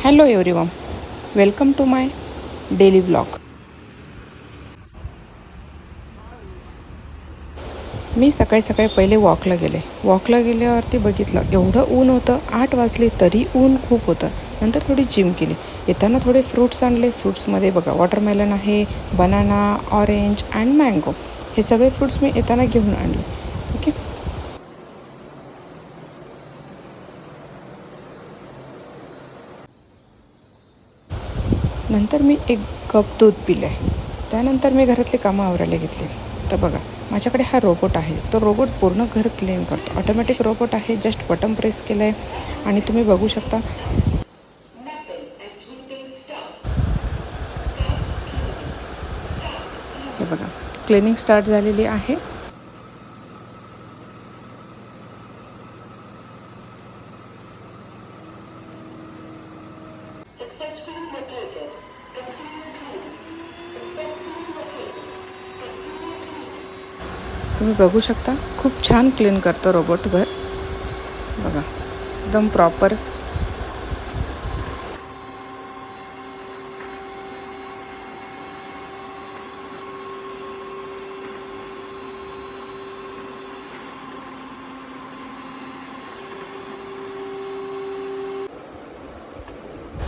Hello everyone, welcome to my daily blog. मी सकाळी सकाळी पहिले वॉकला गेल्यावरती बघितलं एवढं ऊन होतं. 8 वाजले तरी ऊन खूप होतं. नंतर थोडी जिम केली. येताना थोडे फ्रूट्स आणले. फ्रूट्समध्ये बघा वॉटरमेलन आहे, बनाना, ऑरेंज अँड मँगो. हे सगळे फ्रूट्स मी येताना घेऊन आणले. ओके. नंतर मी एक कप दूध पिले. त्यानंतर मी घरातली कामं आवरायला घेतली. तर बघा माझ्याकडे हा रोबोट आहे. तो रोबोट पूर्ण घर क्लीन करतो. ऑटोमॅटिक रोबोट आहे. जस्ट बटन प्रेस केलं आहे आणि तुम्ही बघू शकता हे बघा क्लिनिंग स्टार्ट झालेली आहे. तुम्ही बघू शकता खूप छान क्लीन करतो रोबोट घर. बघा एकदम प्रॉपर.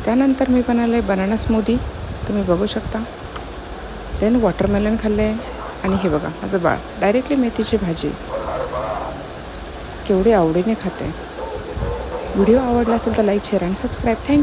त्यानंतर मी बनवलं आहे बनाना स्मूदी. तुम्ही बघू शकता. देन वॉटरमेलन खाल्ले आणि हे बघा माझं बाळ डायरेक्टली मेथीची भाजी केवढी आवडीने खाते. व्हिडिओ आवडला असेल तर लाईक, शेअर आणि सबस्क्राईब. थँक्यू.